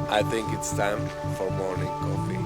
I think it's time for morning coffee.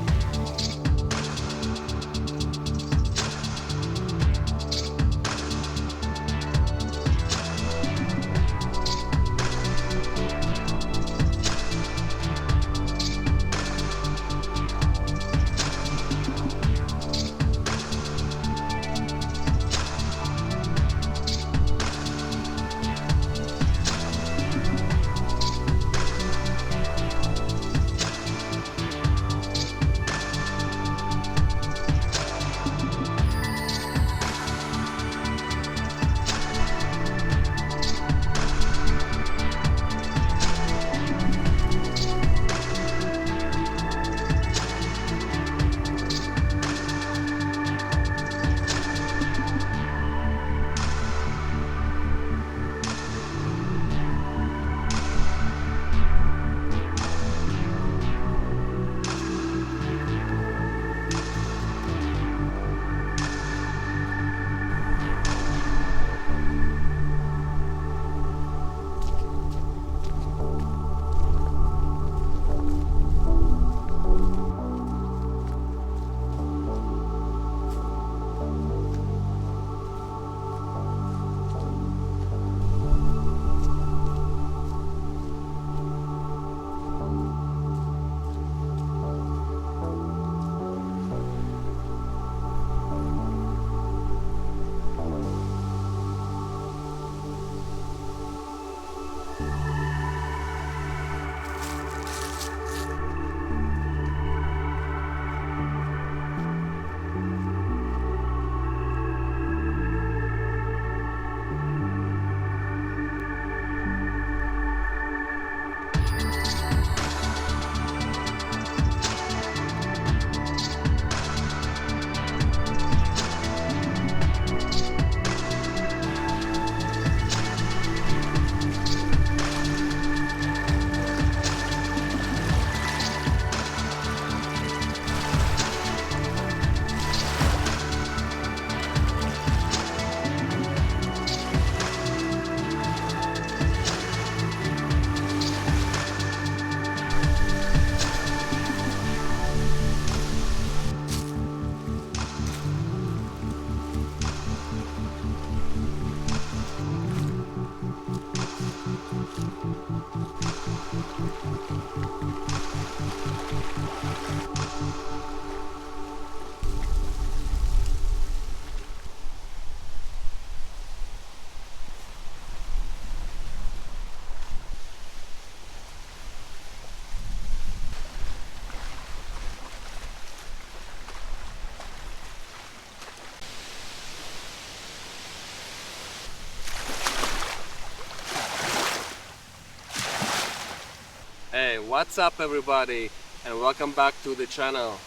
Hey, what's up everybody, and welcome back to the channel.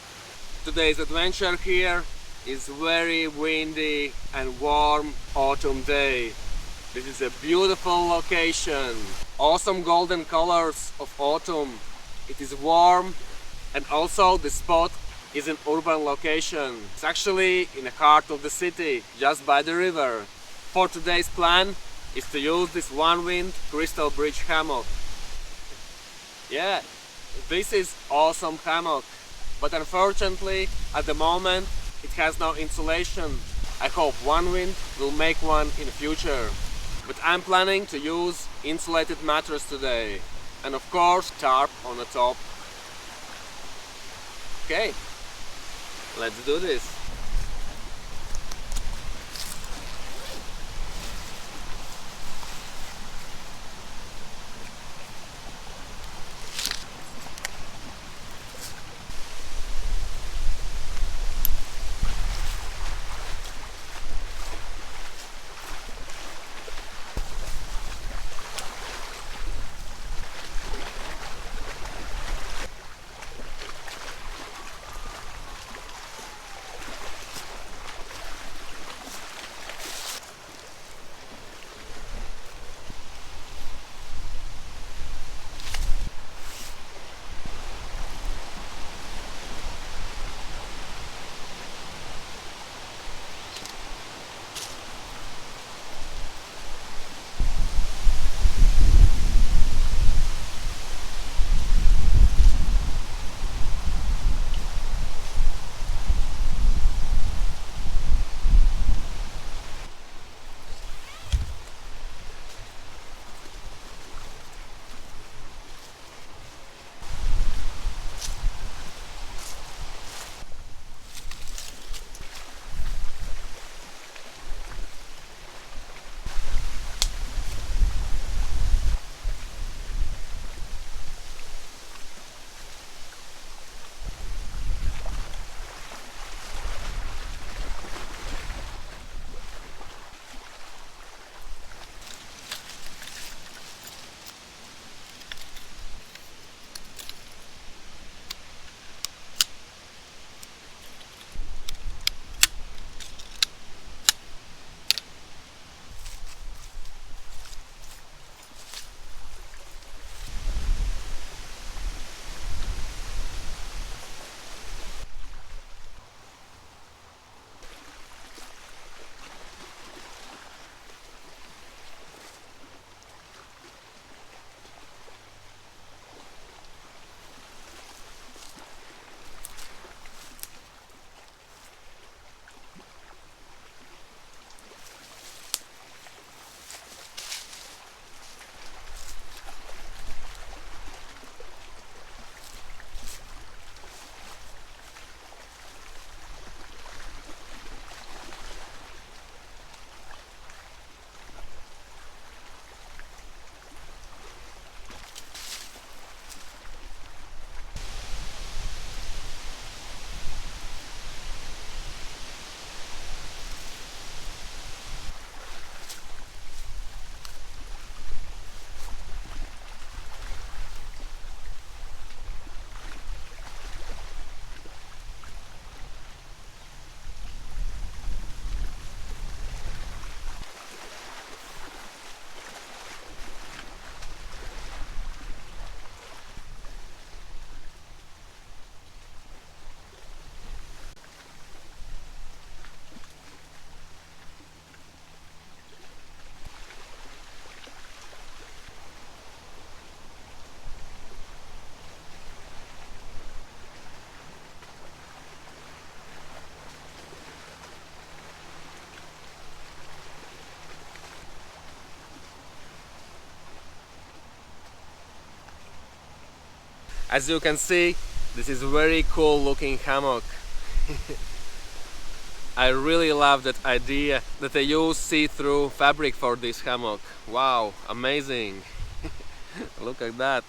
Today's adventure here is very windy and warm autumn day. This is a beautiful location. Awesome golden colors of autumn. It is warm, and also the spot is an urban location. It's actually in the heart of the city, just by the river. For today's plan is to use this Onewind Crystal Bridge Hammock. Yeah, this is awesome hammock, but unfortunately at the moment it has no insulation. I hope Onewind will make one in the future. But I'm planning to use insulated mattress today, and of course tarp on the top. Okay, let's do this. As you can see, this is very cool looking hammock. I really love that idea that they use see-through fabric for this hammock. Wow, amazing. Look at that.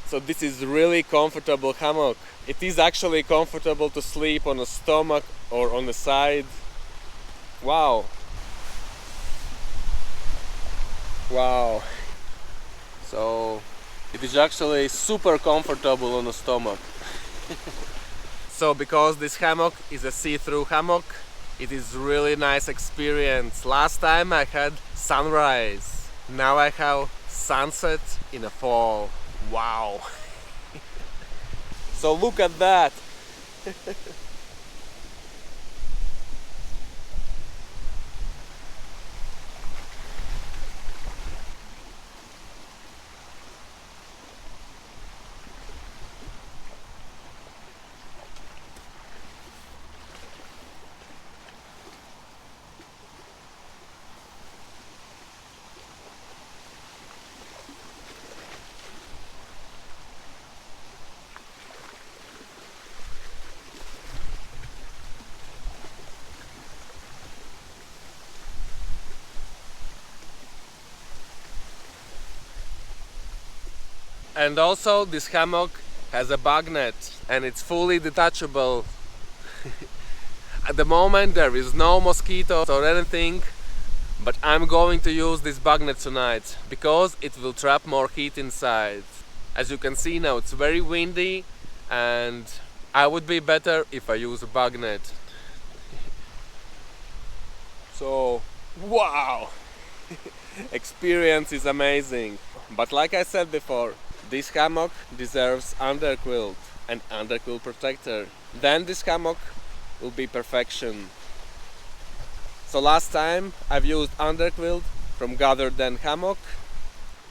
So this is really comfortable hammock. It is actually comfortable to sleep on a stomach or on the side. Wow. Wow. So it is actually super comfortable on the stomach. So because this hammock is a see-through hammock, it is really nice experience. Last time I had sunrise. Now I have sunset in the fall. Wow. So look at that. And also this hammock has a bug net and it's fully detachable. At the moment there is no mosquitoes or anything, but I'm going to use this bug net tonight because it will trap more heat inside. As you can see now, it's very windy and I would be better if I use a bug net. So, wow! Experience is amazing. But like I said before, this hammock deserves underquilt and underquilt protector. Then this hammock will be perfection. So last time I've used underquilt from Gathered Den hammock.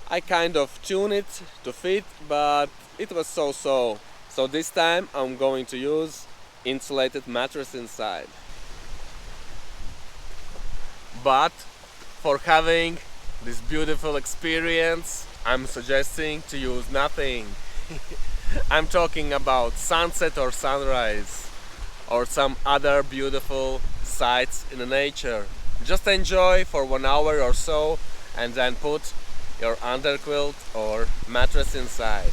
I kind of tuned it to fit, but it was so-so. So this time I'm going to use insulated mattress inside. But for having this beautiful experience, I'm suggesting to use nothing. I'm talking about sunset or sunrise or some other beautiful sights in the nature. Just enjoy for 1 hour or so and then put your underquilt or mattress inside.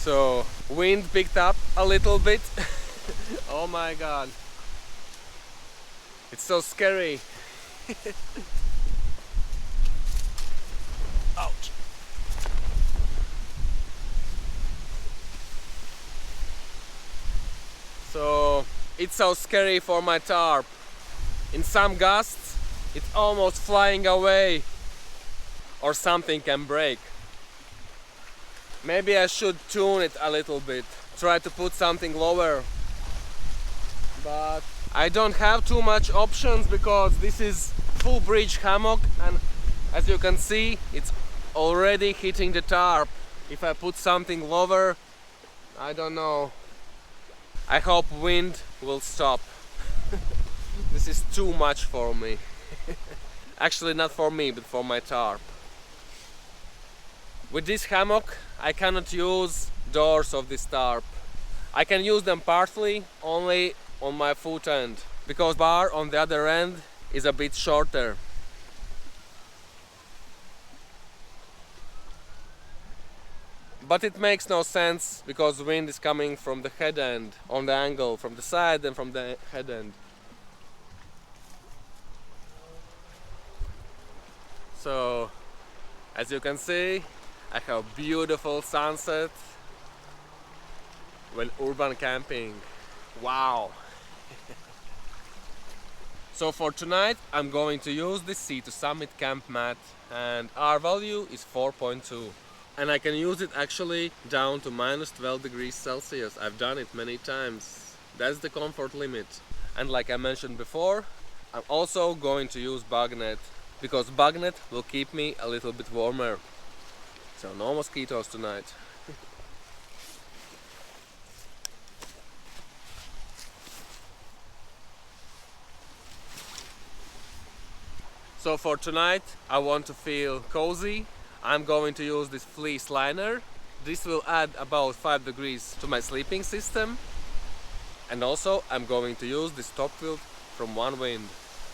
So wind picked up a little bit. Oh my god, it's so scary. Ouch. So it's so scary for my tarp. In some gusts it's almost flying away, or something can break. Maybe I should tune it a little bit, try to put something lower, but I don't have too much options because this is full bridge hammock, and as you can see it's already hitting the tarp. If I put something lower, I don't know. I hope wind will stop. This is too much for me. Actually not for me, but for my tarp. With this hammock I cannot use doors of this tarp. I can use them partly only on my foot end, because bar on the other end is a bit shorter. But it makes no sense because wind is coming from the head end, on the angle, from the side and from the head end. So, as you can see, I have beautiful sunset when urban camping. Wow! So for tonight I'm going to use this Sea to Summit camp mat, and R value is 4.2. And I can use it actually down to -12 degrees Celsius. I've done it many times. That's the comfort limit. And like I mentioned before, I'm also going to use bug net, because bug net will keep me a little bit warmer. So no mosquitoes tonight. So for tonight I want to feel cozy. I'm going to use this fleece liner. This will add about 5 degrees to my sleeping system. And also I'm going to use this top quilt from Onewind.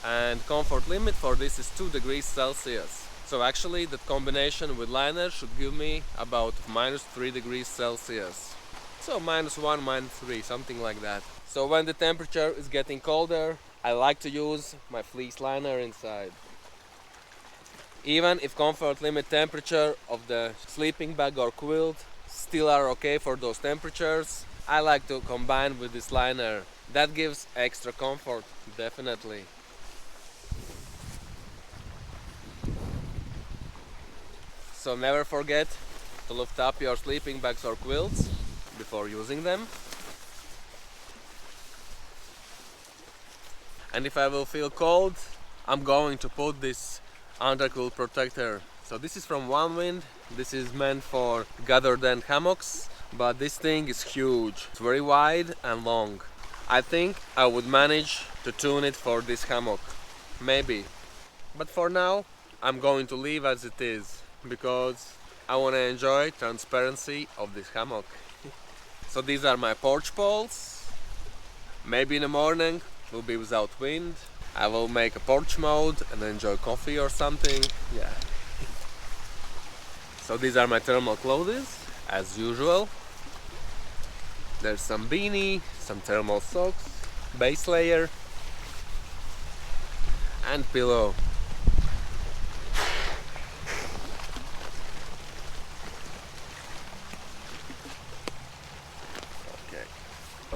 And comfort limit for this is 2 degrees Celsius. So actually that combination with liner should give me about -3 degrees Celsius. So -1, -3, something like that. So when the temperature is getting colder, I like to use my fleece liner inside. Even if comfort limit temperature of the sleeping bag or quilt still are okay for those temperatures, I like to combine with this liner. That gives extra comfort, definitely. So never forget to lift up your sleeping bags or quilts before using them. And if I will feel cold, I'm going to put this underquilt protector. So this is from Onewind. This is meant for gathered end hammocks, but this thing is huge. It's very wide and long. I think I would manage to tune it for this hammock. Maybe. But for now, I'm going to leave as it is, because I want to enjoy transparency of this hammock. So these are my porch poles. Maybe in the morning will be without wind. I will make a porch mode and enjoy coffee or something. Yeah. So these are my thermal clothes, as usual. There's some beanie, some thermal socks, base layer, and pillow. Okay.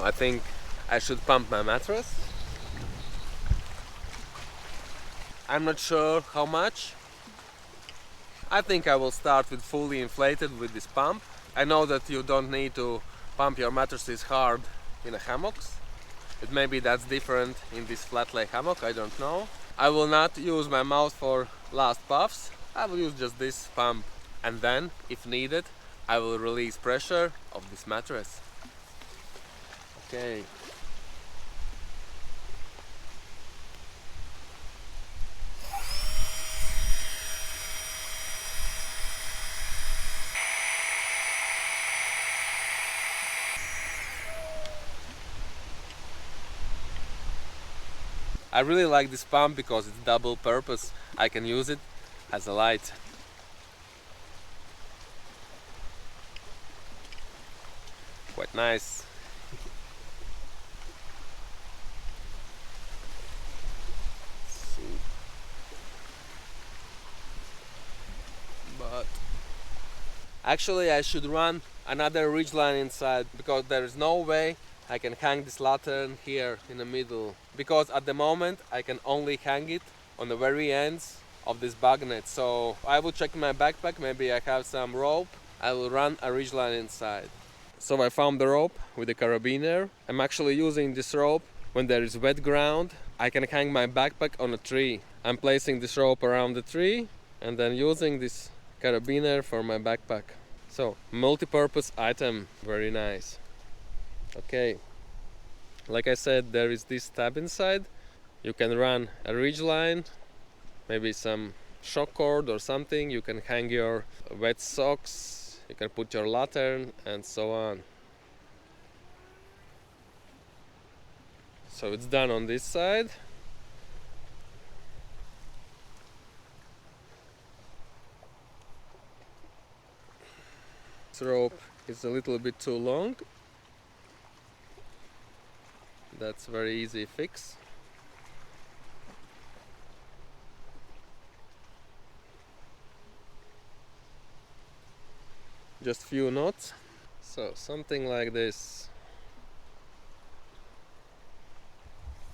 I think I should pump my mattress. I'm not sure how much. I think I will start with fully inflated with this pump. I know that you don't need to pump your mattresses hard in a hammocks. But maybe that's different in this flat lay hammock, I don't know. I will not use my mouth for last puffs. I will use just this pump. And then, if needed, I will release pressure of this mattress. Okay. I really like this pump because it's double purpose. I can use it as a light. Quite nice. See. But actually I should run another ridgeline inside, because there is no way I can hang this lantern here in the middle, because at the moment I can only hang it on the very ends of this bug net. So I will check my backpack, maybe I have some rope. I will run a ridgeline inside. So I found the rope with the carabiner. I'm actually using this rope when there is wet ground. I can hang my backpack on a tree. I'm placing this rope around the tree and then using this carabiner for my backpack. So, multi-purpose item, very nice. Okay, like I said, there is this tab inside. You can run a ridgeline, maybe some shock cord or something. You can hang your wet socks, you can put your lantern and so on. So it's done on this side. This rope is a little bit too long. That's very easy fix. Just few knots. So something like this.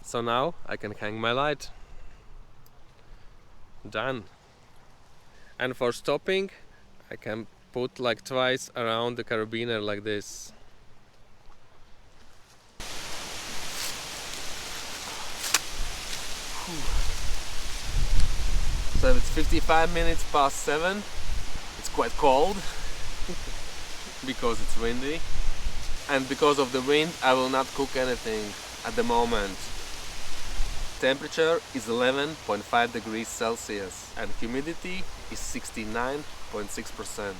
So now I can hang my light. Done. And for stopping, I can put like twice around the carabiner like this. So it's 55 minutes past 7. It's quite cold because it's windy. And because of the wind, I will not cook anything at the moment. Temperature is 11.5 degrees Celsius and humidity is 69.6%.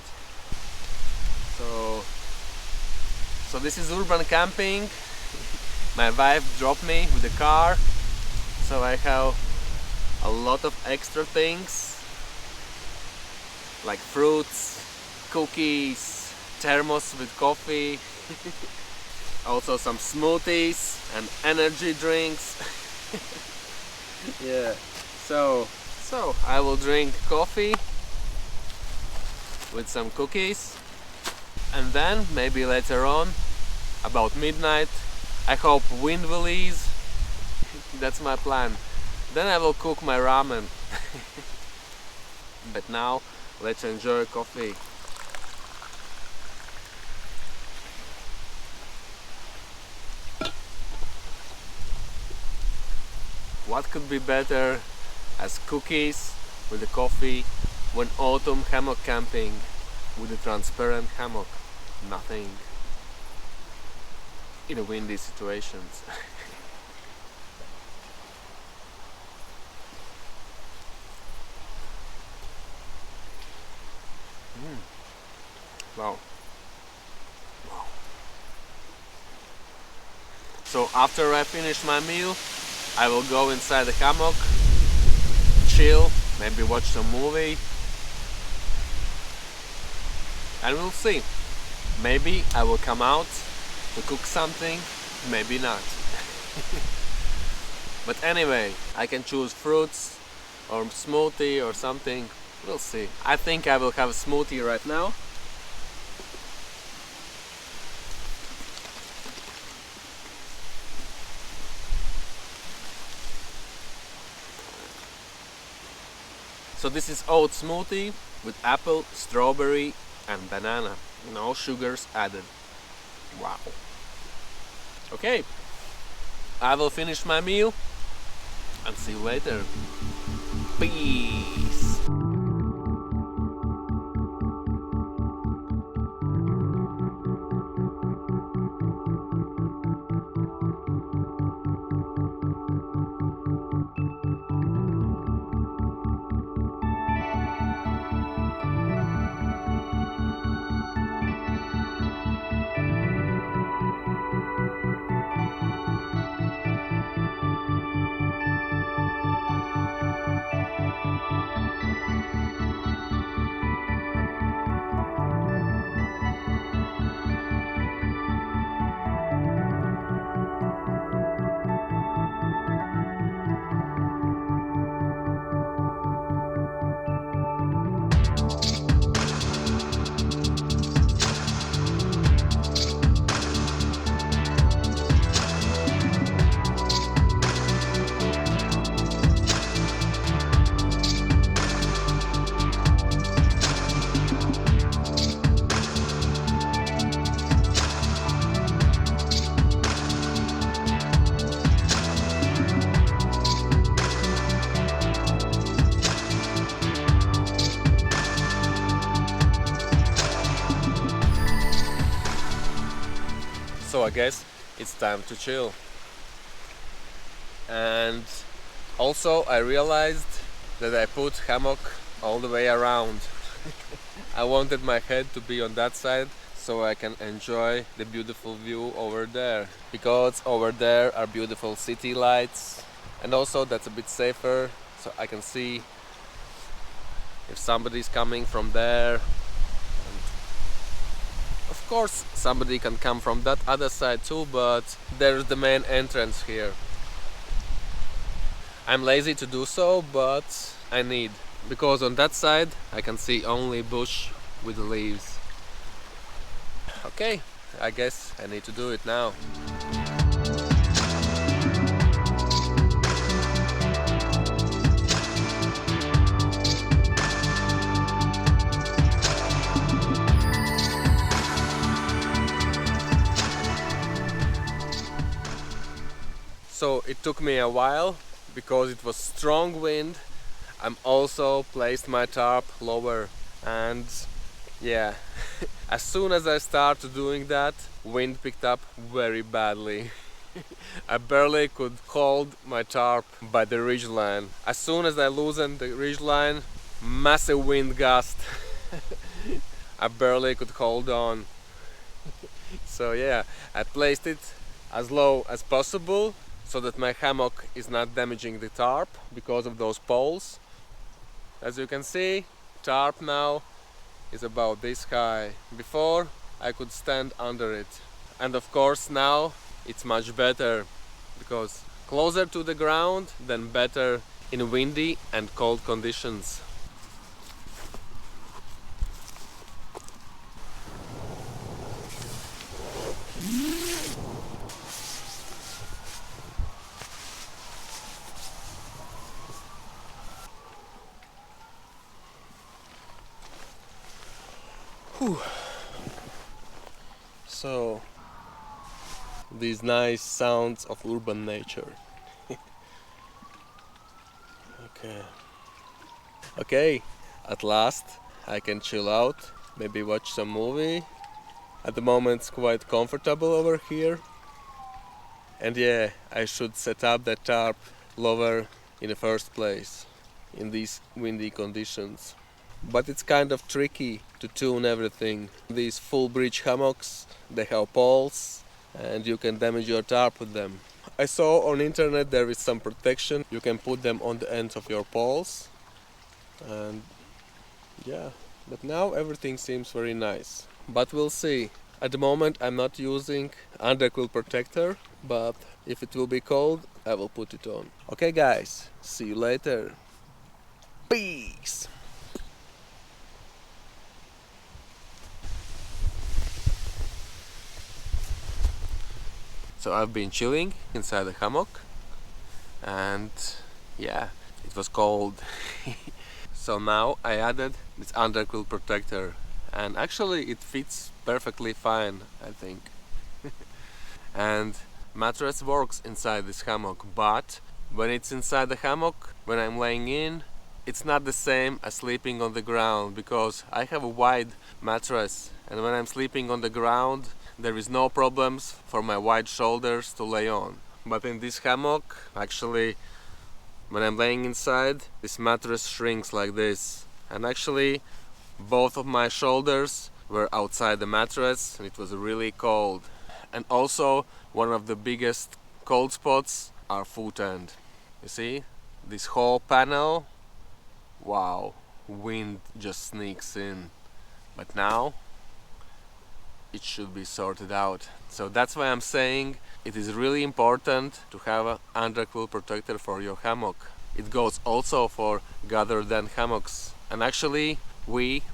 So this is urban camping. My wife dropped me with the car, so I have a lot of extra things like fruits, cookies, thermos with coffee, also some smoothies and energy drinks. Yeah, so I will drink coffee with some cookies, and then maybe later on, about midnight, I hope wind will ease. That's my plan. Then I will cook my ramen. But now, let's enjoy coffee. What could be better as cookies with the coffee when autumn hammock camping with a transparent hammock? Nothing. In windy situations. Wow. Wow. So after I finish my meal, I will go inside the hammock, chill, maybe watch some movie, and we'll see. Maybe I will come out to cook something, maybe not. But anyway, I can choose fruits or smoothie or something, we'll see. I think I will have a smoothie right now. So this is oat smoothie with apple, strawberry and banana. No sugars added. Wow. Okay, I will finish my meal and see you later. Peace. so I guess it's time to chill. And also I realized that I put hammock all the way around. I wanted my head to be on that side so I can enjoy the beautiful view over there, because over there are beautiful city lights, and also that's a bit safer, so I can see if somebody's coming from there. And of course somebody can come from that other side too, but there's the main entrance here. I'm lazy to do so, but I need, because on that side I can see only bush with leaves. Okay, I guess I need to do it now. So it took me a while because it was strong wind. I'm also placed my tarp lower, and yeah, as soon as I started doing that, wind picked up very badly. I barely could hold my tarp by the ridgeline. As soon as I loosened the ridgeline, massive wind gust. I barely could hold on. So yeah, I placed it as low as possible so that my hammock is not damaging the tarp because of those poles. As you can see, tarp now is about this high. Before I could stand under it. And of course now it's much better, because closer to the ground than better in windy and cold conditions. Whew. So, these nice sounds of urban nature. Okay, at last I can chill out, maybe watch some movie. At the moment it's quite comfortable over here. And yeah, I should set up that tarp lower in the first place in these windy conditions. But it's kind of tricky to tune everything. These full bridge hammocks, they have poles and you can damage your tarp with them. I saw on internet there is some protection. You can put them on the ends of your poles. And yeah, but now everything seems very nice. But we'll see. At the moment I'm not using underquilt protector, but if it will be cold, I will put it on. Okay guys, see you later. Peace! So I've been chilling inside the hammock, and yeah, it was cold. So now I added this underquilt protector, and actually it fits perfectly fine, I think. And mattress works inside this hammock, but when it's inside the hammock, when I'm laying in, it's not the same as sleeping on the ground, because I have a wide mattress, and when I'm sleeping on the ground there is no problems for my wide shoulders to lay on. But in this hammock, actually, when I'm laying inside, this mattress shrinks like this, and actually both of my shoulders were outside the mattress and it was really cold. And also one of the biggest cold spots are foot end. You see this whole panel? Wow, wind just sneaks in. But now it should be sorted out. So that's why I'm saying it is really important to have an underquilt protector for your hammock. It goes also for gathered down hammocks. And actually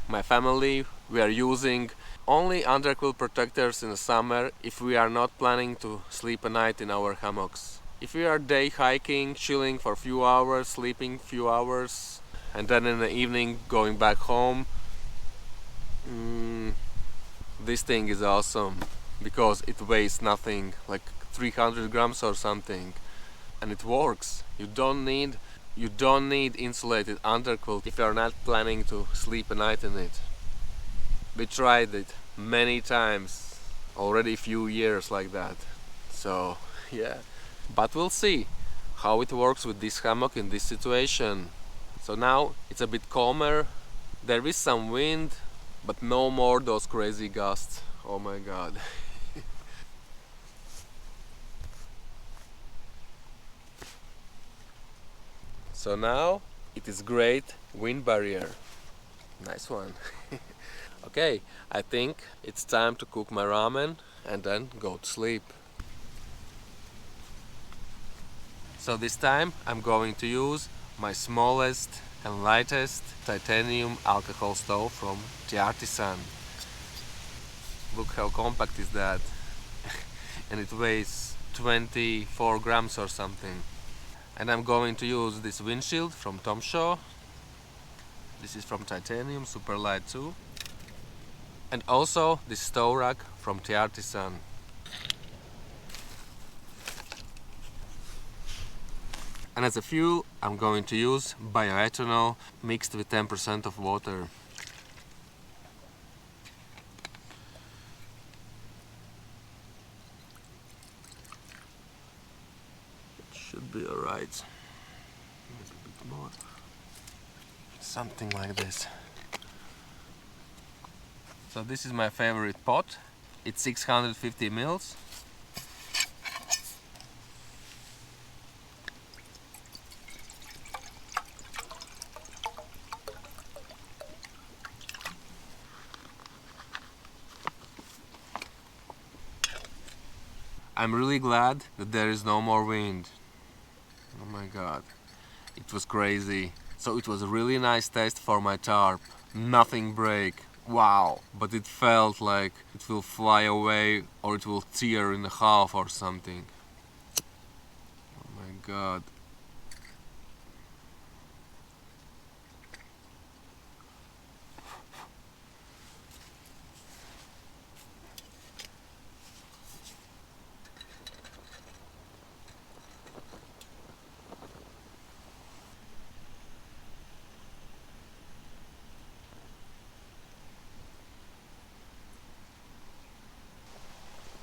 my family, we are using only underquilt protectors in the summer if we are not planning to sleep a night in our hammocks. If we are day hiking, chilling for a few hours, sleeping few hours, and then in the evening going back home, this thing is awesome because it weighs nothing, like 300 grams or something, and it works. You don't need insulated underquilt if you are not planning to sleep a night in it. We tried it many times already a few years like that. So yeah, but we'll see how it works with this hammock in this situation. So now it's a bit calmer. There is some wind, but no more those crazy gusts. Oh my god. So now it is great wind barrier. Nice one. Okay, I think it's time to cook my ramen and then go to sleep. So this time I'm going to use my smallest and lightest titanium alcohol stove from the Artisan. Look how compact is that. And it weighs 24 grams or something. And I'm going to use this windshield from Tom Shaw. This is from titanium, super light too. And also this stove rack from the Artisan. And as a fuel, I'm going to use bioethanol mixed with 10% of water. It should be alright. A little bit more. Something like this. So this is my favorite pot. It's 650 mils. I'm really glad that there is no more wind. Oh my god, it was crazy. So it was a really nice test for my tarp. Nothing break. Wow, but it felt like it will fly away or it will tear in half or something. Oh my god.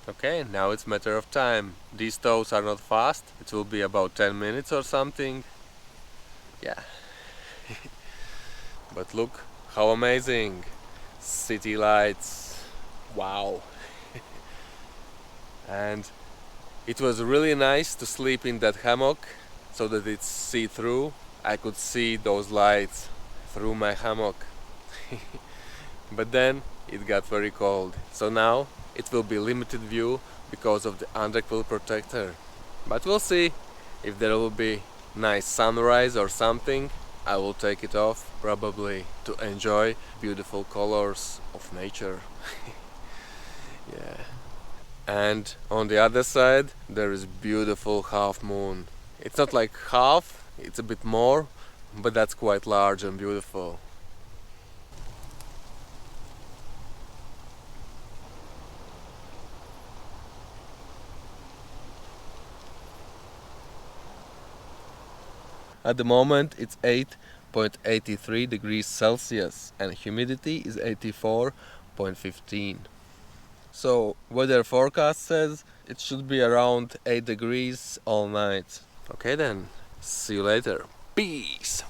Okay, now it's matter of time. These stoves are not fast. It will be about 10 minutes or something. Yeah. But look how amazing. City lights. Wow. And it was really nice to sleep in that hammock so that it's see-through. I could see those lights through my hammock. But then it got very cold. So now it will be limited view because of the underquilt protector. But we'll see if there will be nice sunrise or something. I will take it off probably to enjoy beautiful colors of nature. Yeah. And on the other side there is beautiful half moon. It's not like half, it's a bit more, but that's quite large and beautiful. At the moment it's 8.83 degrees Celsius and humidity is 84.15. So weather forecast says it should be around 8 degrees all night. Okay then, see you later. Peace!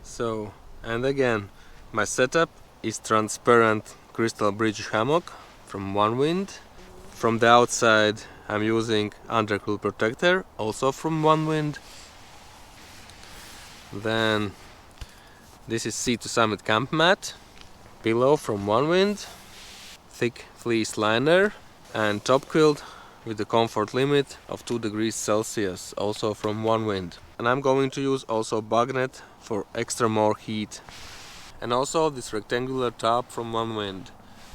So, and again, my setup is transparent crystal bridge hammock from Onewind. From the outside I'm using underquilt protector, also from Onewind. Then this is Sea to Summit camp mat, pillow from Onewind, thick fleece liner, and top quilt with a comfort limit of 2 degrees Celsius, also from Onewind. And I'm going to use also bug net for extra more heat. And also this rectangular top from Onewind.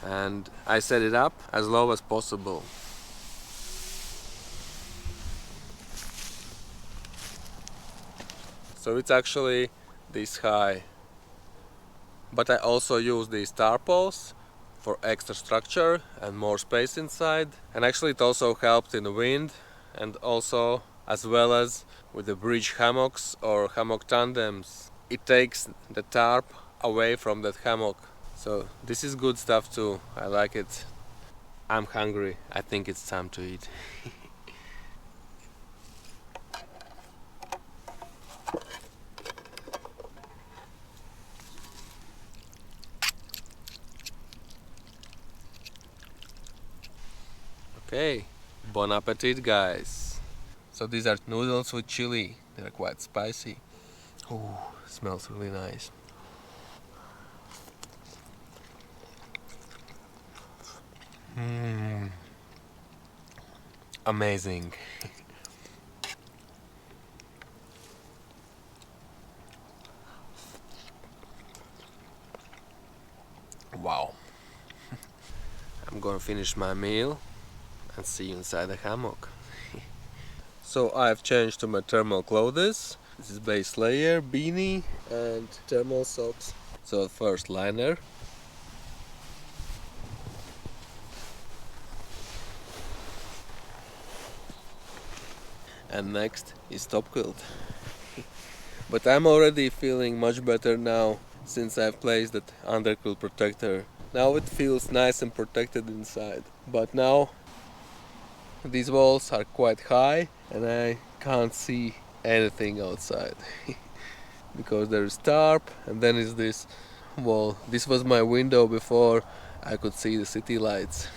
and I set it up as low as possible. So it's actually this high. But I also use these tarpaulins for extra structure and more space inside. And actually it also helped in the wind, and also as well as with the bridge hammocks or hammock tandems. It takes the tarp away from that hammock. So this is good stuff too. I like it. I'm hungry. I think it's time to eat. Okay, bon appetit, guys. So these are noodles with chili. They're quite spicy. Ooh, smells really nice. Amazing. Wow. I'm gonna finish my meal and see you inside the hammock. So I've changed to my thermal clothes. This is base layer, beanie and thermal socks. So first liner. And next is top quilt. But I'm already feeling much better now since I've placed that underquilt protector. Now it feels nice and protected inside. But now these walls are quite high and I can't see anything outside. Because there is tarp and then is this wall. This was my window before I could see the city lights.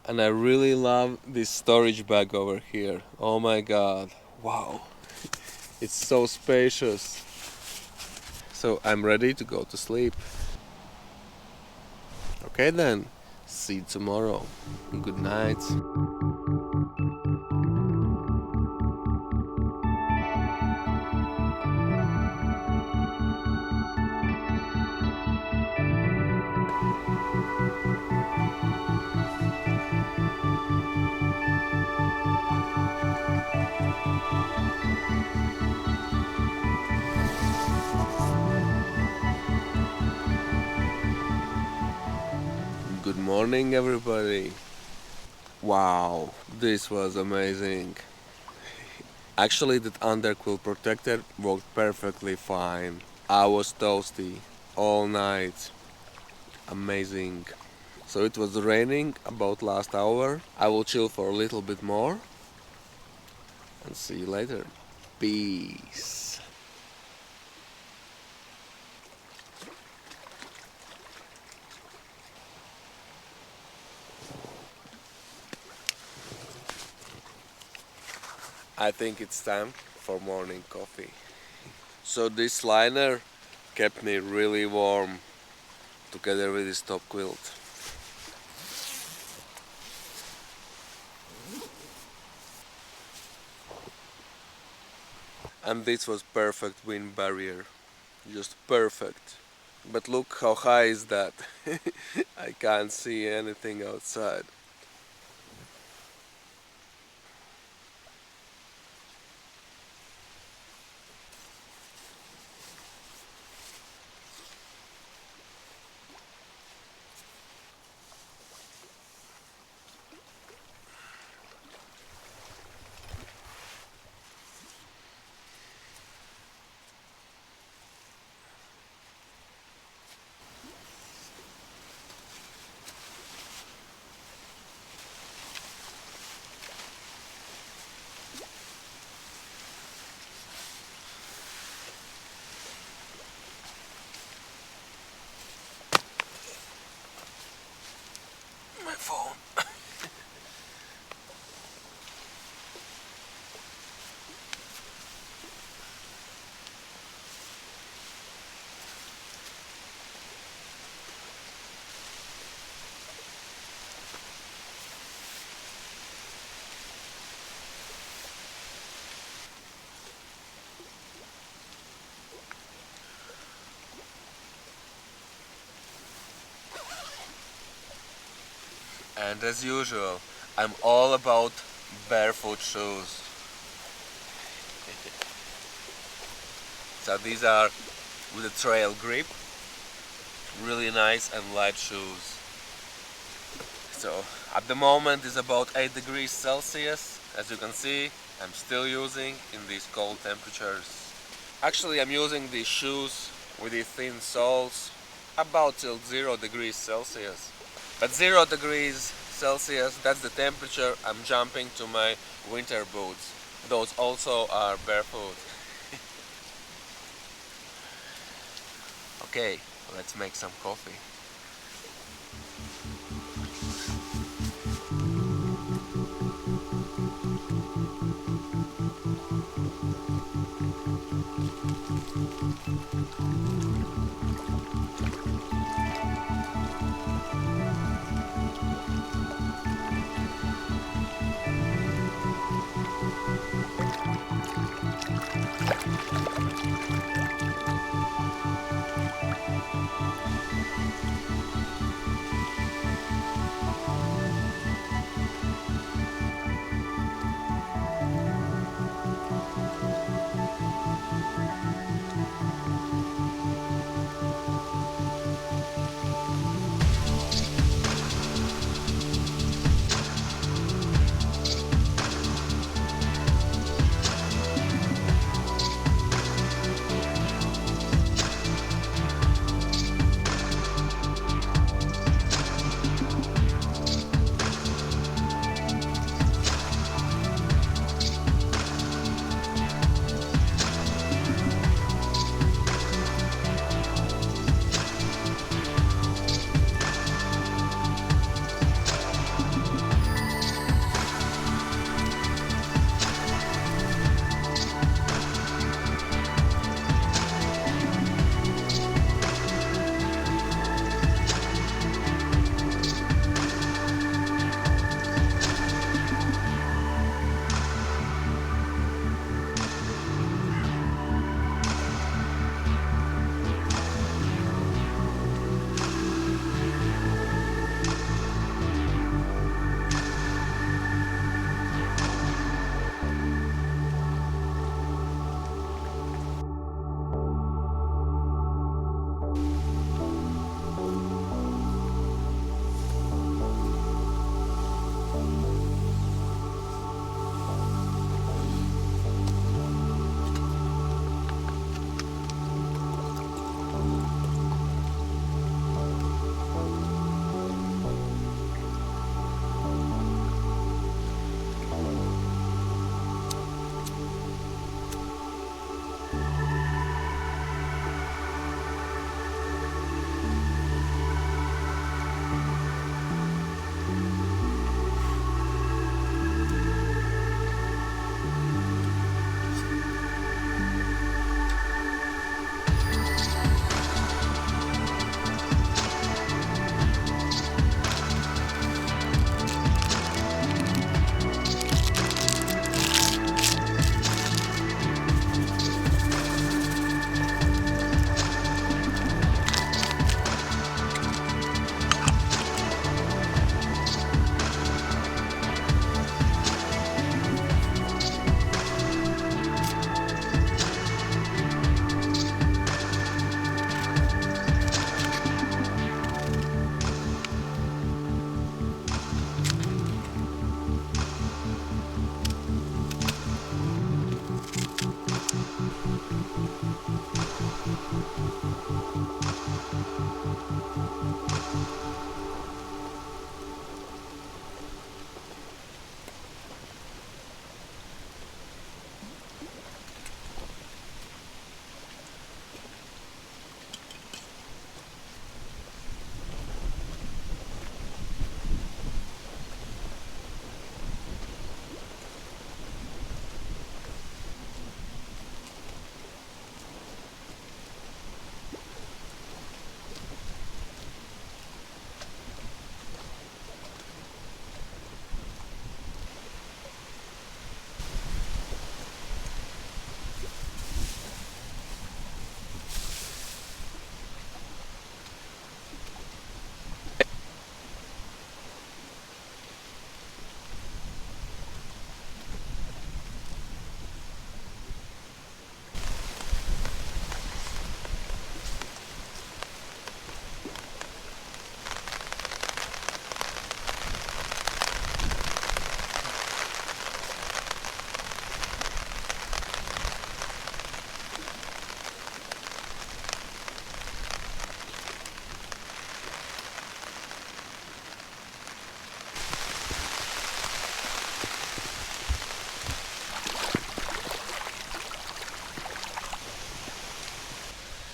And I really love this storage bag over here. Oh my god, wow, it's so spacious. So I'm ready to go to sleep. Okay then, see you tomorrow. Good night. Good morning, everybody. Wow, this was amazing. Actually, that underquilt protector worked perfectly fine. I was toasty all night. Amazing. So it was raining about last hour. I will chill for a little bit more and see you later. Peace. I think it's time for morning coffee. So this liner kept me really warm together with this top quilt. And this was perfect wind barrier. Just perfect. But look how high is that. I can't see anything outside. And as usual, I'm all about barefoot shoes. So these are with a trail grip, really nice and light shoes. So at the moment it's about 8 degrees Celsius. As you can see, I'm still using in these cold temperatures. Actually, I'm using these shoes with the thin soles about till 0 degrees Celsius. At 0 degrees Celsius, that's the temperature I'm jumping to my winter boots. Those also are barefoot. Okay, let's make some coffee.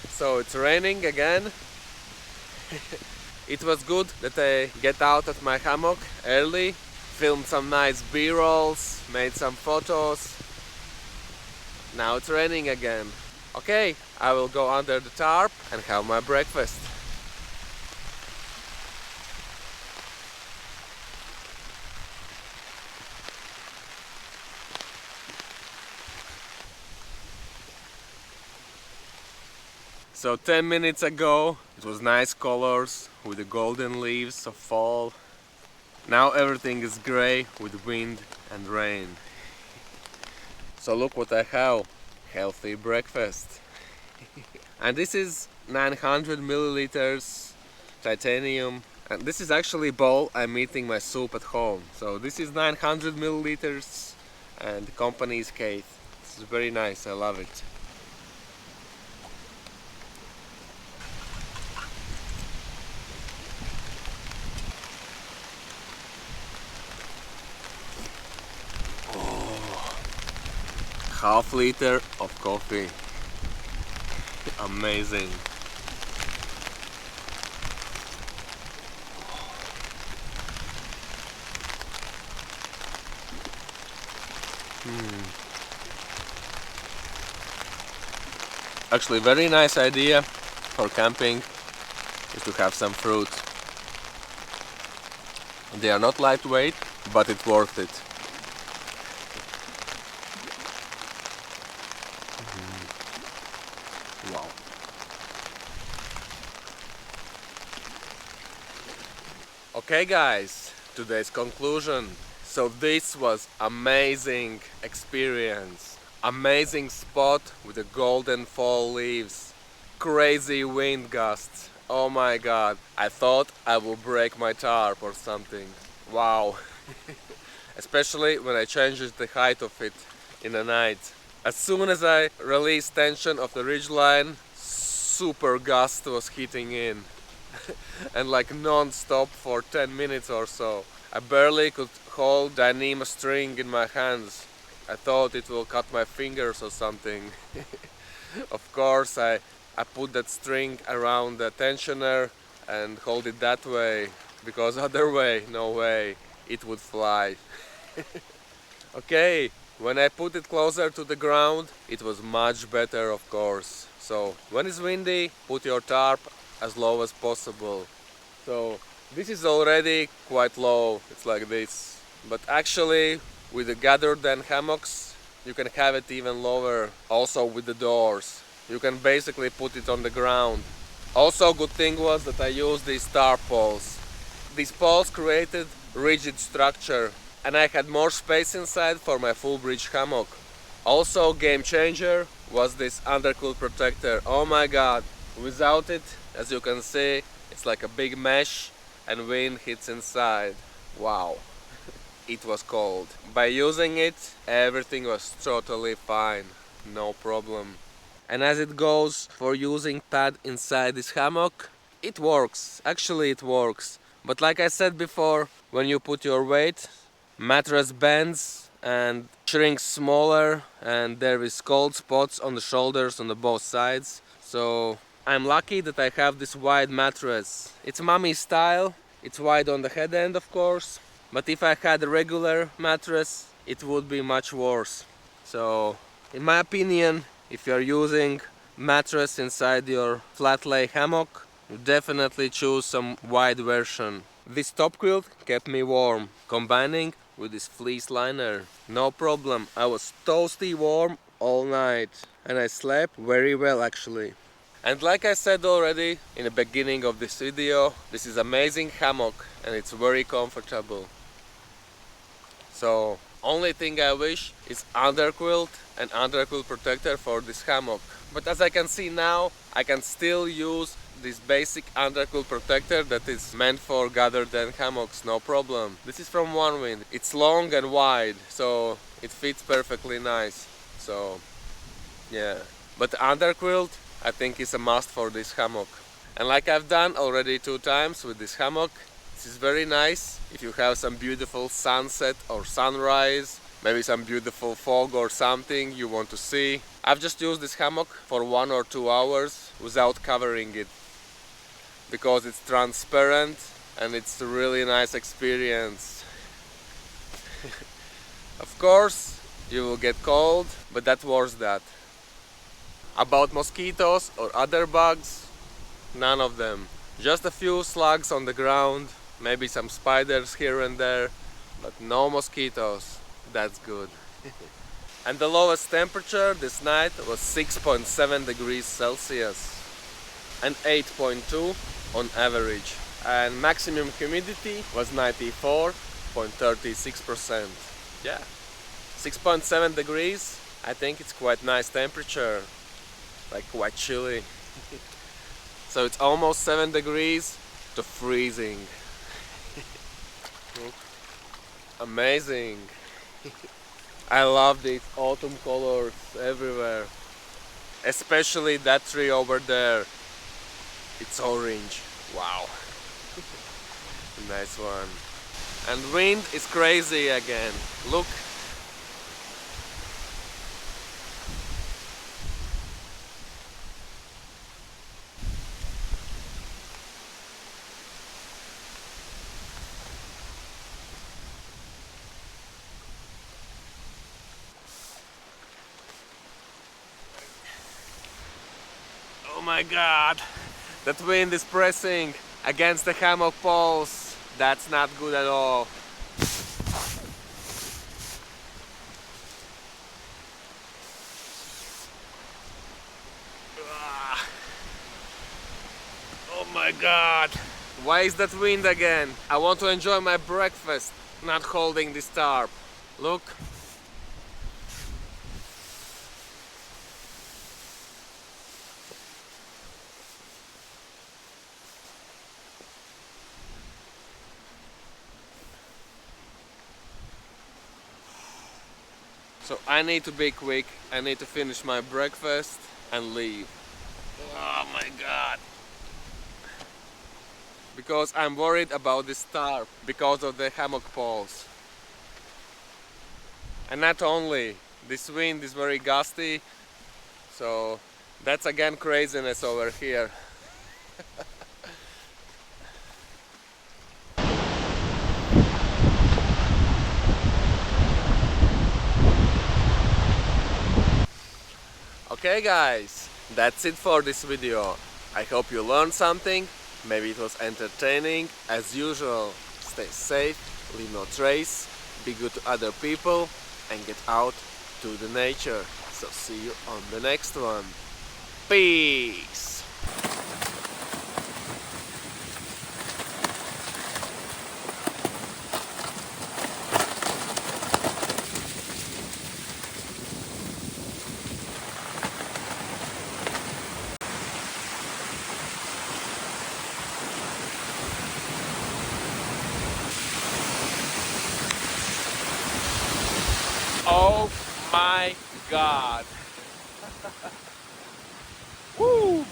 So it's raining again. It was good that I get out of my hammock early, filmed some nice b-rolls, made some photos. Now it's raining again. Okay, I will go under the tarp and have my breakfast. So 10 minutes ago it was nice colors with the golden leaves of fall. Now everything is grey with wind and rain. So look what I have. Healthy breakfast. And this is 900 milliliters titanium. And this is actually a bowl I'm eating my soup at home. So this is 900 milliliters and the company's Kate. This is very nice, I love it. Half-liter of coffee. Amazing. Actually, very nice idea for camping is to have some fruit. They are not lightweight, but it's worth it. Wow. Okay guys, today's conclusion. So this was amazing experience. Amazing spot with the golden fall leaves. Crazy wind gusts. Oh my god. I thought I will break my tarp or something. Wow. Especially when I changed the height of it in the night. As soon as I released tension of the ridgeline, super gust was hitting in. And like non-stop for 10 minutes or so. I barely could hold Dyneema string in my hands. I thought it will cut my fingers or something. Of course I put that string around the tensioner and hold it that way, because other way, no way, it would fly. Okay, when I put it closer to the ground, it was much better, of course. So when it's windy, put your tarp as low as possible. So this is already quite low, it's like this. But actually with the gathered and hammocks you can have it even lower, also with the doors. You can basically put it on the ground. Also good thing was that I used these tarp poles. These poles created rigid structure and I had more space inside for my full bridge hammock. Also game changer was this underquilt protector. Oh my god, without it, as you can see, it's like a big mesh and wind hits inside. Wow. It was cold. By using it, everything was totally fine, no problem. And as it goes for using pad inside this hammock, it works, actually it works. But like I said before, when you put your weight, mattress bends and shrinks smaller and there is cold spots on the shoulders on the both sides. So I'm lucky that I have this wide mattress. It's mommy style, it's wide on the head end of course. But if I had a regular mattress, it would be much worse. So, in my opinion, if you're using mattress inside your flat lay hammock, you definitely choose some wide version. This top quilt kept me warm, combining with this fleece liner. No problem, I was toasty warm all night. And I slept very well actually. And like I said already in the beginning of this video, this is amazing hammock and it's very comfortable. So only thing I wish is underquilt and underquilt protector for this hammock. But as I can see now, I can still use this basic underquilt protector that is meant for gathered and hammocks, no problem. This is from Onewind. It's long and wide, so it fits perfectly nice. So yeah, but underquilt I think is a must for this hammock. And like I've done already 2 times with this hammock, this is very nice if you have some beautiful sunset or sunrise, maybe some beautiful fog or something you want to see. I've just used this hammock for 1 or 2 hours without covering it because it's transparent and it's a really nice experience. Of course you will get cold, but that's worth that. About mosquitoes or other bugs, none of them. Just a few slugs on the ground, maybe some spiders here and there, but no mosquitoes. That's good. And the lowest temperature this night was 6.7 degrees Celsius and 8.2 on average. And maximum humidity was 94.36%. Yeah, 6.7 degrees. I think it's quite nice temperature, like quite chilly. So it's almost 7 degrees to freezing. Amazing. I love these autumn colors everywhere. Especially that tree over there. It's orange. Wow. Nice one. And wind is crazy again. Look. Oh my god, that wind is pressing against the hammock poles. That's not good at all. Oh my god, why is that wind again? I want to enjoy my breakfast, not holding this tarp. Look. So I need to be quick, I need to finish my breakfast and leave. Oh my god. Because I'm worried about this tarp, because of the hammock poles. And not only, this wind is very gusty, so that's again craziness over here. Okay guys, that's it for this video. I hope you learned something, maybe it was entertaining. As usual, stay safe, leave no trace, be good to other people and get out to the nature. So see you on the next one. Peace! Oh my god! Woo!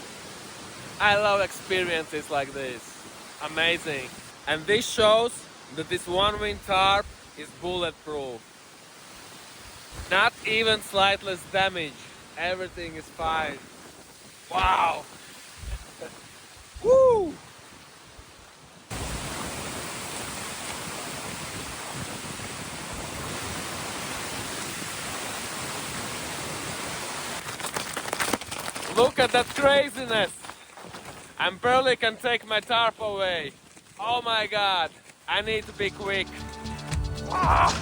I love experiences like this. Amazing. And this shows that this Onewind tarp is bulletproof. Not even slightest damage. Everything is fine. Wow! Woo! Look at that craziness! I barely can take my tarp away. Oh my god, I need to be quick. Ah!